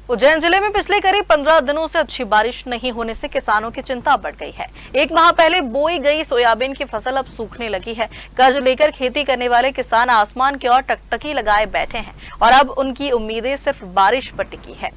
उज्जैन जिले में पिछले करीब 15 दिनों से अच्छी बारिश नहीं होने से किसानों की चिंता बढ़ गई है। एक माह पहले बोई गई सोयाबीन की फसल अब सूखने लगी है। कर्ज लेकर खेती करने वाले किसान आसमान की ओर टकटकी लगाए बैठे हैं और अब उनकी उम्मीदें सिर्फ बारिश पर टिकी है।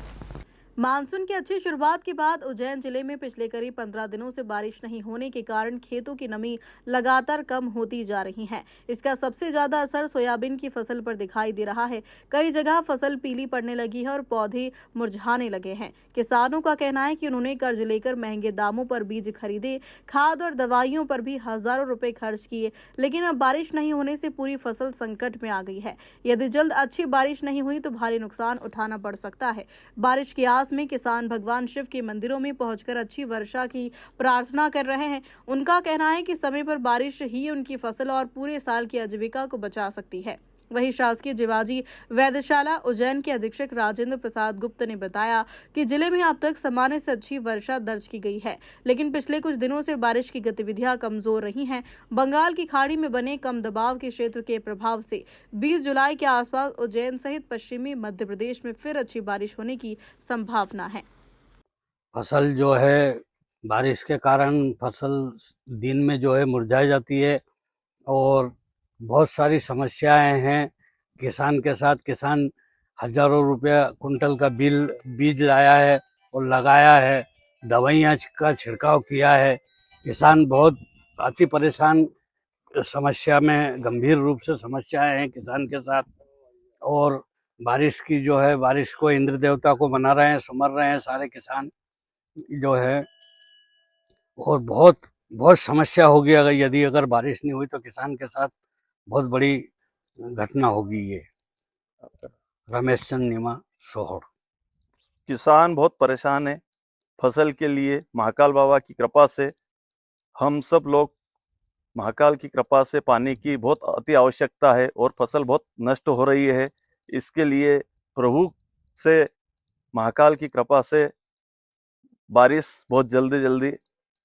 मानसून की अच्छी शुरुआत के बाद उज्जैन जिले में पिछले करीब 15 दिनों से बारिश नहीं होने के कारण खेतों की नमी लगातार कम होती जा रही है। इसका सबसे ज्यादा असर सोयाबीन की फसल पर दिखाई दे रहा है। कई जगह फसल पीली पड़ने लगी है और पौधे मुरझाने लगे हैं। किसानों का कहना है कि उन्होंने कर्ज लेकर महंगे दामों पर बीज खरीदे, खाद और दवाइयों पर भी हजारों रुपए खर्च किए, लेकिन अब बारिश नहीं होने से पूरी फसल संकट में आ गई है। यदि जल्द अच्छी बारिश नहीं हुई तो भारी नुकसान उठाना पड़ सकता है। बारिश की आस में किसान भगवान शिव के मंदिरों में पहुंचकर अच्छी वर्षा की प्रार्थना कर रहे हैं। उनका कहना है कि समय पर बारिश ही उनकी फसल और पूरे साल की आजीविका को बचा सकती है। वहीं शासकीय जिवाजी वैद्यशाला उज्जैन के अधीक्षक राजेंद्र प्रसाद गुप्त ने बताया कि जिले में अब तक सामान्य से अच्छी वर्षा दर्ज की गई है, लेकिन पिछले कुछ दिनों से बारिश की गतिविधियां कमजोर रही हैं। बंगाल की खाड़ी में बने कम दबाव के क्षेत्र के प्रभाव से 20 जुलाई के आसपास उज्जैन सहित पश्चिमी मध्य प्रदेश में फिर अच्छी बारिश होने की संभावना है। फसल जो है बारिश के कारण फसल दिन में जो है मुरझा जाती है और बहुत सारी समस्याएं हैं। किसान के साथ किसान हजारों रुपया कुंटल का बीज लाया है और लगाया है, दवाइयाँ का छिड़काव किया है। किसान बहुत अति परेशान, समस्या में गंभीर रूप से समस्याएं हैं किसान के साथ। और बारिश की जो है, बारिश को इंद्र देवता को मना रहे हैं, समर रहे हैं सारे किसान जो है। और बहुत बहुत समस्या होगी अगर बारिश नहीं हुई तो किसान के साथ बहुत बड़ी घटना होगी। ये रमेश चंद नीमा, सोहर। किसान बहुत परेशान है। फसल के लिए महाकाल बाबा की कृपा से हम सब लोग, महाकाल की कृपा से पानी की बहुत अति आवश्यकता है और फसल बहुत नष्ट हो रही है। इसके लिए प्रभु से, महाकाल की कृपा से बारिश बहुत जल्दी जल्दी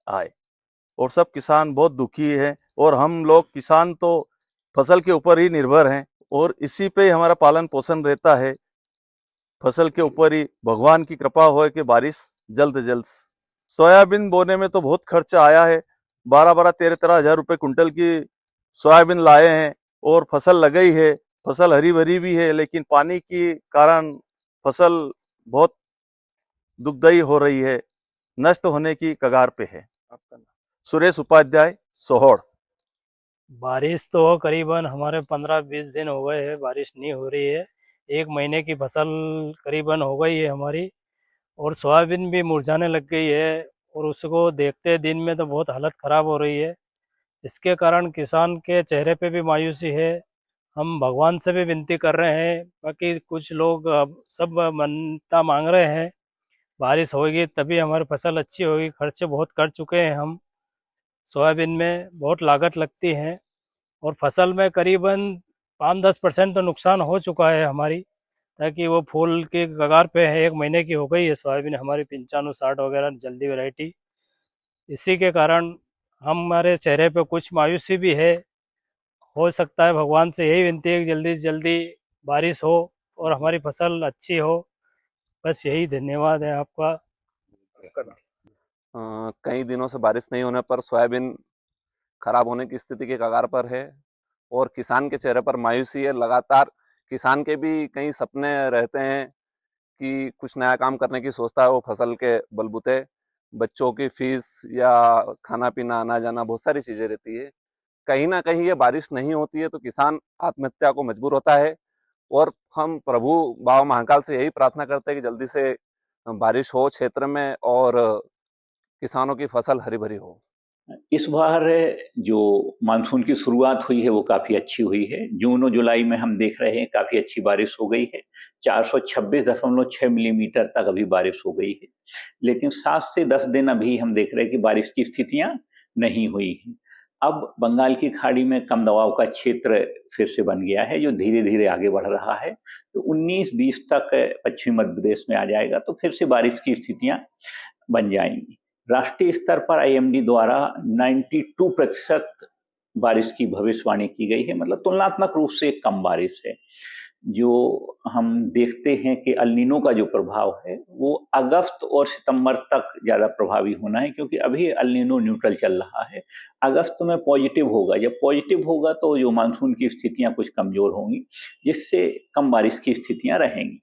आए। और सब किसान बहुत दुखी है और हम लोग किसान तो फसल के ऊपर ही निर्भर हैं और इसी पे हमारा पालन पोषण रहता है। फसल के ऊपर ही भगवान की कृपा हो कि बारिश जल्द जल्द। सोयाबीन बोने में तो बहुत खर्चा आया है। 12-13 हजार रुपए कुंटल की सोयाबीन लाए हैं और फसल लगाई है। फसल हरी भरी भी है, लेकिन पानी के कारण फसल बहुत दुखदायी हो रही है, नष्ट होने की कगार पे है। आपका नाम? सुरेश उपाध्याय, सोहर। बारिश तो करीबन हमारे 15-20 दिन हो गए हैं, बारिश नहीं हो रही है। 1 महीने की फसल करीबन हो गई है हमारी और सोयाबीन भी मुरझाने लग गई है और उसको देखते दिन में तो बहुत हालत ख़राब हो रही है। इसके कारण किसान के चेहरे पे भी मायूसी है। हम भगवान से भी विनती कर रहे हैं, बाकी कुछ लोग सब मन्नता मांग रहे हैं बारिश होगी तभी हमारी फसल अच्छी होगी। खर्चे बहुत कर चुके हैं हम, सोयाबीन में बहुत लागत लगती है और फसल में करीबन 5-10% तो नुकसान हो चुका है हमारी, ताकि वो फूल के कगार पे है। 1 महीने की हो गई है सोयाबीन हमारी, 95-60 वगैरह जल्दी वैरायटी। इसी के कारण हमारे चेहरे पे कुछ मायूसी भी है। हो सकता है भगवान से यही विनती है कि जल्दी से जल्दी बारिश हो और हमारी फसल अच्छी हो। बस यही धन्यवाद है आपका। कई दिनों से बारिश नहीं होने पर सोयाबीन खराब होने की स्थिति के कगार पर है और किसान के चेहरे पर मायूसी है। लगातार किसान के भी कई सपने रहते हैं कि कुछ नया काम करने की सोचता है वो फसल के बलबूते। बच्चों की फीस या खाना पीना, आना जाना, बहुत सारी चीजें रहती है। कहीं ना कहीं ये बारिश नहीं होती है तो किसान आत्महत्या को मजबूर होता है और हम प्रभु बाबा महाकाल से यही प्रार्थना करते हैं कि जल्दी से बारिश हो क्षेत्र में और किसानों की फसल हरी भरी हो। इस बार जो मानसून की शुरुआत हुई है वो काफी अच्छी हुई है। जून और जुलाई में हम देख रहे हैं काफी अच्छी बारिश हो गई है। 426.6 मिलीमीटर तक अभी बारिश हो गई है, लेकिन 7 से 10 दिन अभी हम देख रहे हैं कि बारिश की स्थितियां नहीं हुई हैं। अब बंगाल की खाड़ी में कम दबाव का क्षेत्र फिर से बन गया है जो धीरे धीरे आगे बढ़ रहा है, तो 19-20 तक पश्चिमी मध्य प्रदेश में आ जाएगा तो फिर से बारिश की स्थितियां बन जाएंगी। राष्ट्रीय स्तर पर आईएमडी द्वारा 92% बारिश की भविष्यवाणी की गई है, मतलब तुलनात्मक रूप से कम बारिश है। जो हम देखते हैं कि अल नीनो का जो प्रभाव है वो अगस्त और सितंबर तक ज़्यादा प्रभावी होना है, क्योंकि अभी अल नीनो न्यूट्रल चल रहा है। अगस्त में पॉजिटिव होगा, जब पॉजिटिव होगा तो जो मानसून की स्थितियां कुछ कमज़ोर होंगी, जिससे कम बारिश की स्थितियां रहेंगी।